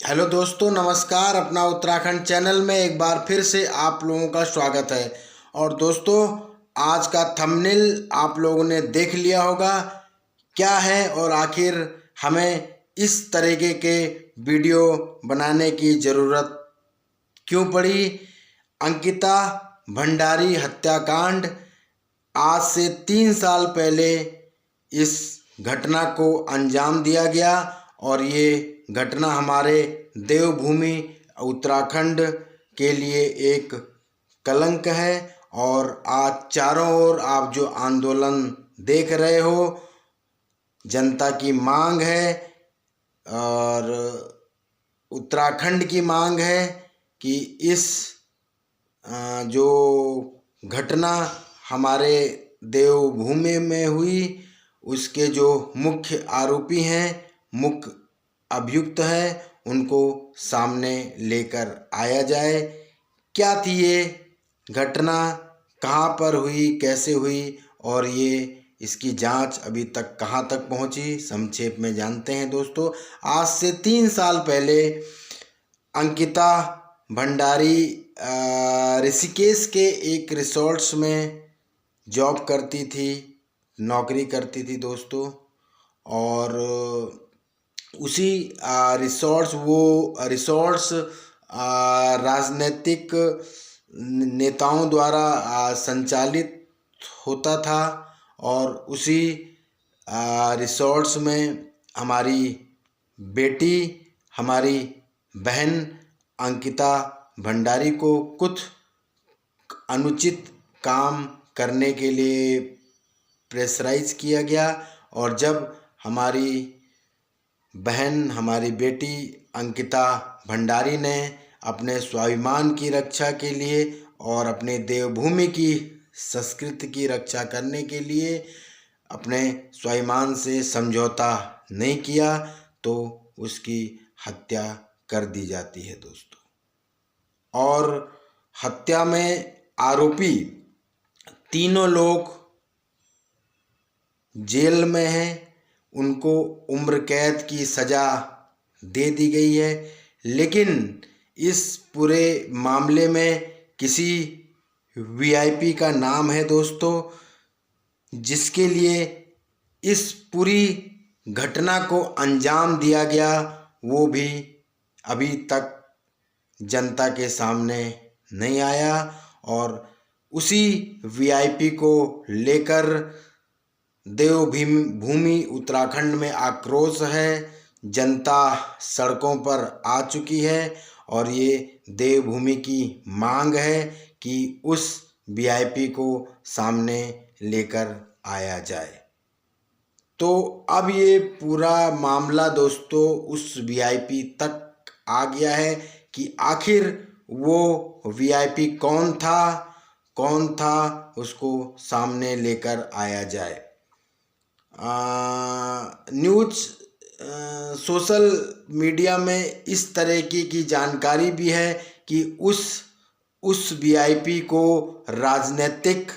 Hello दोस्तों, नमस्कार। अपना उत्तराखंड चैनल में एक बार फिर से आप लोगों का स्वागत है। और दोस्तों, आज का थंबनेल आप लोगों ने देख लिया होगा क्या है और आखिर हमें इस तरीके के वीडियो बनाने की ज़रूरत क्यों पड़ी। अंकिता भंडारी हत्याकांड, आज से 3 साल पहले इस घटना को अंजाम दिया गया और ये घटना हमारे देवभूमि उत्तराखंड के लिए एक कलंक है। और आज चारों ओर आप जो आंदोलन देख रहे हो, जनता की मांग है और उत्तराखंड की मांग है कि इस जो घटना हमारे देवभूमि में हुई, उसके जो मुख्य आरोपी हैं, मुख्य अभियुक्त हैं, उनको सामने लेकर आया जाए। क्या थी ये घटना, कहाँ पर हुई, कैसे हुई और ये इसकी जांच अभी तक कहाँ तक पहुंची, संक्षेप में जानते हैं दोस्तों। आज से 3 साल पहले अंकिता भंडारी ऋषिकेश के एक रिसोर्ट्स में जॉब करती थी, नौकरी करती थी दोस्तों। और उसी रिसोर्ट्स राजनीतिक नेताओं द्वारा संचालित होता था। और उसी रिसोर्ट्स में हमारी बेटी, हमारी बहन अंकिता भंडारी को कुछ अनुचित काम करने के लिए प्रेशराइज किया गया। और जब हमारी बहन, हमारी बेटी अंकिता भंडारी ने अपने स्वाभिमान की रक्षा के लिए और अपने देवभूमि की संस्कृति की रक्षा करने के लिए अपने स्वाभिमान से समझौता नहीं किया, तो उसकी हत्या कर दी जाती है दोस्तों। और हत्या में आरोपी तीनों लोग जेल में हैं, उनको उम्र कैद की सज़ा दे दी गई है। लेकिन इस पूरे मामले में किसी वीआईपी का नाम है दोस्तों, जिसके लिए इस पूरी घटना को अंजाम दिया गया, वो भी अभी तक जनता के सामने नहीं आया। और उसी वीआईपी को लेकर देवभूमि उत्तराखंड में आक्रोश है, जनता सड़कों पर आ चुकी है और ये देवभूमि की मांग है कि उस वीआईपी को सामने लेकर आया जाए। तो अब ये पूरा मामला दोस्तों उस वीआईपी तक आ गया है कि आखिर वो वीआईपी कौन था, उसको सामने लेकर आया जाए। न्यूज़ सोशल मीडिया में इस तरह की जानकारी भी है कि उस वीआईपी को राजनीतिक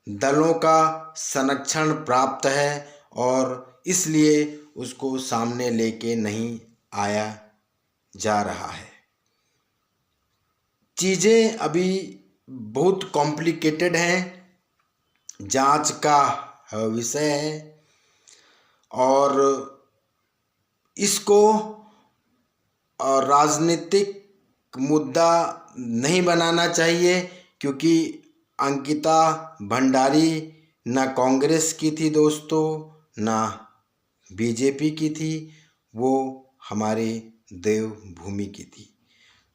दलों का संरक्षण प्राप्त है और इसलिए उसको सामने लेके नहीं आया जा रहा है। चीज़ें अभी बहुत कॉम्प्लिकेटेड हैं, जांच का विषय है और इसको राजनीतिक मुद्दा नहीं बनाना चाहिए, क्योंकि अंकिता भंडारी ना कांग्रेस की थी दोस्तों, ना बीजेपी की थी, वो हमारे देवभूमि की थी।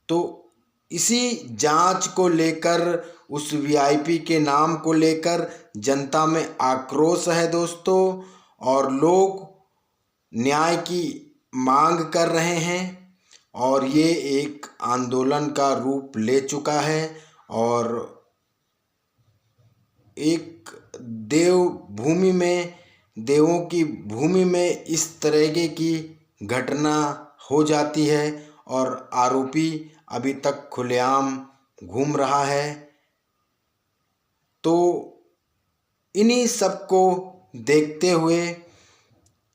तो इसी जांच को लेकर, उस वीआईपी के नाम को लेकर जनता में आक्रोश है दोस्तों और लोग न्याय की मांग कर रहे हैं और ये एक आंदोलन का रूप ले चुका है। और एक देवभूमि में, देवों की भूमि में इस तरह की घटना हो जाती है और आरोपी अभी तक खुलेआम घूम रहा है। तो इन्हीं सब को देखते हुए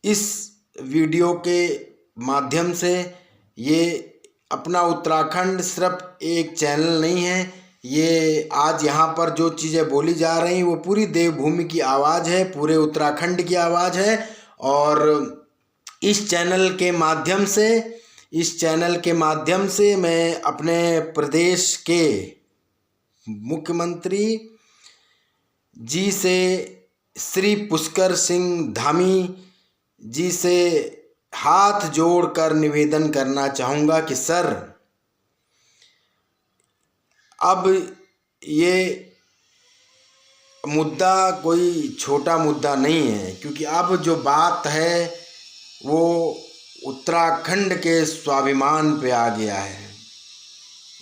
इस वीडियो के माध्यम से ये अपना उत्तराखंड सिर्फ एक चैनल नहीं है। ये आज यहाँ पर जो चीज़ें बोली जा रही वो पूरी देवभूमि की आवाज़ है, पूरे उत्तराखंड की आवाज़ है। और इस चैनल के माध्यम से मैं अपने प्रदेश के मुख्यमंत्री जी से, श्री पुष्कर सिंह धामी जी से हाथ जोड़कर निवेदन करना चाहूँगा कि सर, अब ये मुद्दा कोई छोटा मुद्दा नहीं है, क्योंकि अब जो बात है वो उत्तराखंड के स्वाभिमान पे आ गया है।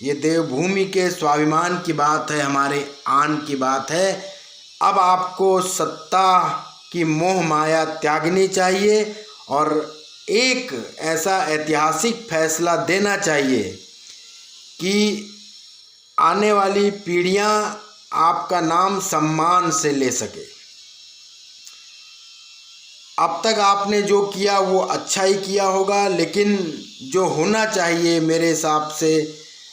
ये देवभूमि के स्वाभिमान की बात है, हमारे आन की बात है। अब आपको सत्ता की मोह माया त्यागनी चाहिए और एक ऐसा ऐतिहासिक फैसला देना चाहिए कि आने वाली पीढ़ियां आपका नाम सम्मान से ले सके। अब तक आपने जो किया वो अच्छा ही किया होगा, लेकिन जो होना चाहिए मेरे हिसाब से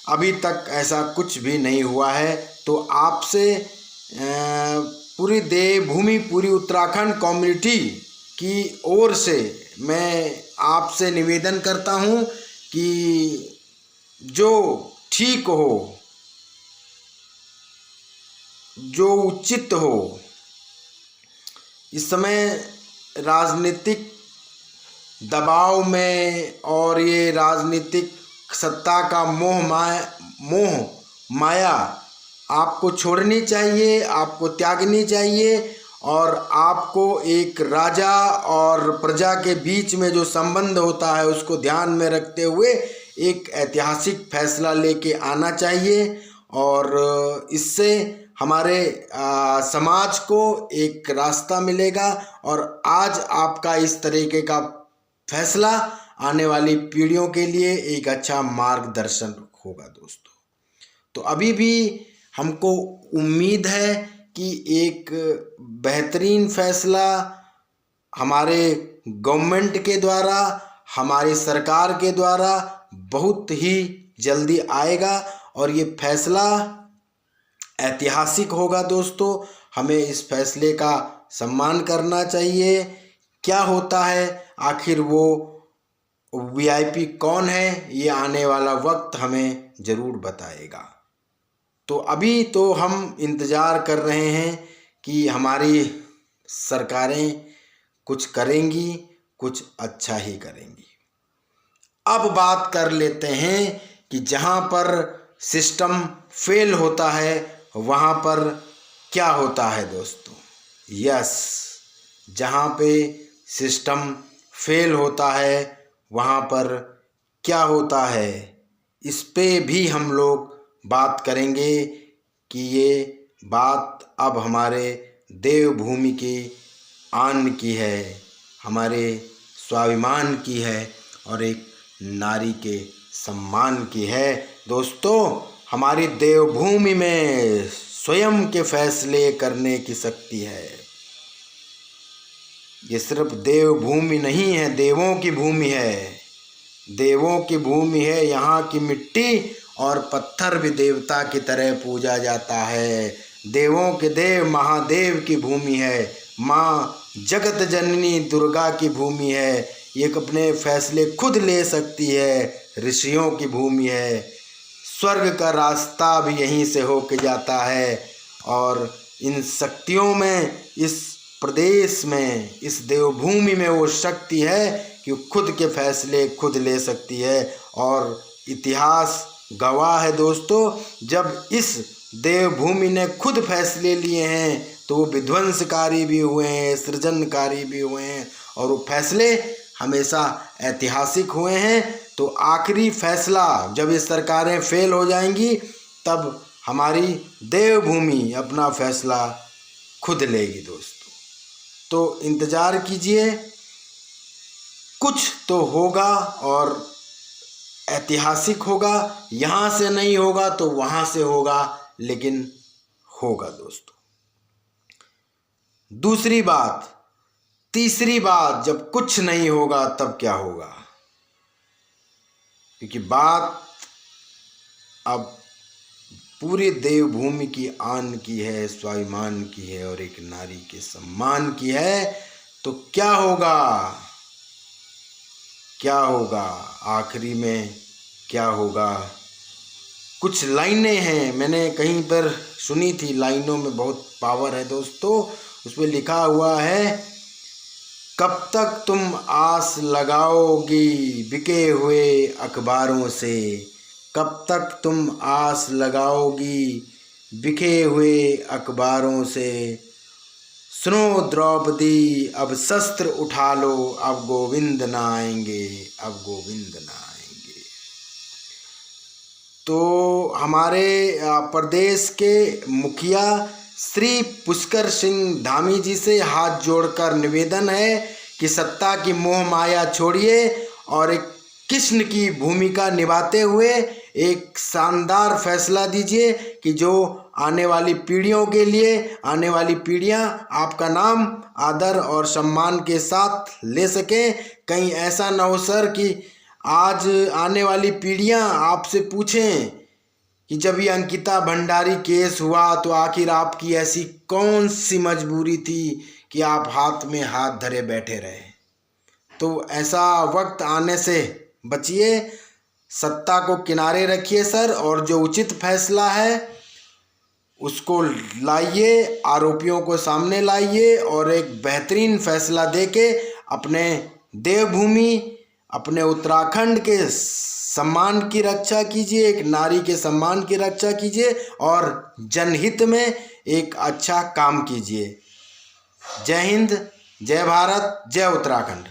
अभी तक ऐसा कुछ भी नहीं हुआ है। तो आपसे पूरी देवभूमि, पूरी उत्तराखंड कम्युनिटी की ओर से मैं आपसे निवेदन करता हूँ कि जो ठीक हो, जो उचित हो, इस समय राजनीतिक दबाव में और ये राजनीतिक सत्ता का मोह माया आपको छोड़नी चाहिए, आपको त्यागनी चाहिए। और आपको एक राजा और प्रजा के बीच में जो संबंध होता है उसको ध्यान में रखते हुए एक ऐतिहासिक फैसला लेके आना चाहिए। और इससे हमारे समाज को एक रास्ता मिलेगा और आज आपका इस तरीके का फैसला आने वाली पीढ़ियों के लिए एक अच्छा मार्गदर्शन होगा दोस्तों। तो अभी भी हमको उम्मीद है कि एक बेहतरीन फैसला हमारे गवर्नमेंट के द्वारा, हमारी सरकार के द्वारा बहुत ही जल्दी आएगा और ये फैसला ऐतिहासिक होगा दोस्तों। हमें इस फैसले का सम्मान करना चाहिए। क्या होता है आखिर वो वीआईपी कौन है, ये आने वाला वक्त हमें ज़रूर बताएगा। तो अभी तो हम इंतज़ार कर रहे हैं कि हमारी सरकारें कुछ करेंगी, कुछ अच्छा ही करेंगी। अब बात कर लेते हैं कि जहाँ पर सिस्टम फेल होता है वहाँ पर क्या होता है दोस्तों। यस, जहाँ पे सिस्टम फेल होता है वहाँ पर क्या होता है, इस पे भी हम लोग बात करेंगे कि ये बात अब हमारे देवभूमि की आन की है, हमारे स्वाभिमान की है और एक नारी के सम्मान की है। दोस्तों, हमारी देवभूमि में स्वयं के फैसले करने की शक्ति है। ये सिर्फ देवभूमि नहीं है, देवों की भूमि है। देवों की भूमि है, यहाँ की मिट्टी और पत्थर भी देवता की तरह पूजा जाता है। देवों के देव महादेव की भूमि है, माँ जगत जननी दुर्गा की भूमि है। ये अपने फैसले खुद ले सकती है, ऋषियों की भूमि है। स्वर्ग का रास्ता भी यहीं से होके जाता है और इन शक्तियों में, इस प्रदेश में, इस देवभूमि में वो शक्ति है कि खुद के फैसले खुद ले सकती है। और इतिहास गवाह है दोस्तों, जब इस देवभूमि ने खुद फैसले लिए हैं तो वो विध्वंसकारी भी हुए हैं, सृजनकारी भी हुए हैं और वो फैसले हमेशा ऐतिहासिक हुए हैं। तो आखिरी फैसला जब ये सरकारें फेल हो जाएंगी तब हमारी देवभूमि अपना फैसला खुद लेगी दोस्तों। तो इंतज़ार कीजिए, कुछ तो होगा और ऐतिहासिक होगा। यहाँ से नहीं होगा तो वहाँ से होगा, लेकिन होगा दोस्तों। दूसरी बात, तीसरी बात, जब कुछ नहीं होगा तब क्या होगा। क्योंकि बात अब पूरी देवभूमि की आन की है, स्वाभिमान की है और एक नारी के सम्मान की है। तो क्या होगा, क्या होगा आखिरी में, क्या होगा? कुछ लाइनें हैं, मैंने कहीं पर सुनी थी, लाइनों में बहुत पावर है दोस्तों। उसमें लिखा हुआ है, कब तक तुम आस लगाओगी बिके हुए अखबारों से, कब तक तुम आस लगाओगी बिके हुए अखबारों से। सुनो द्रौपदी अब शस्त्र उठा लो, अब गोविंद न आएंगे, अब गोविंद न आएंगे। तो हमारे प्रदेश के मुखिया श्री पुष्कर सिंह धामी जी से हाथ जोड़कर निवेदन है कि सत्ता की मोह माया छोड़िए और एक कृष्ण की भूमिका निभाते हुए एक शानदार फैसला दीजिए कि जो आने वाली पीढ़ियों के लिए, आने वाली पीढ़ियां आपका नाम आदर और सम्मान के साथ ले सकें। कहीं ऐसा ना हो सर कि आज आने वाली पीढ़ियां आपसे पूछें कि जब ये अंकिता भंडारी केस हुआ तो आखिर आपकी ऐसी कौन सी मजबूरी थी कि आप हाथ में हाथ धरे बैठे रहे। तो ऐसा वक्त आने से बचिए, सत्ता को किनारे रखिए सर, और जो उचित फैसला है उसको लाइए, आरोपियों को सामने लाइए और एक बेहतरीन फैसला देके अपने देवभूमि, अपने उत्तराखंड के सम्मान की रक्षा कीजिए, एक नारी के सम्मान की रक्षा कीजिए और जनहित में एक अच्छा काम कीजिए। जय हिंद, जय भारत, जय उत्तराखंड।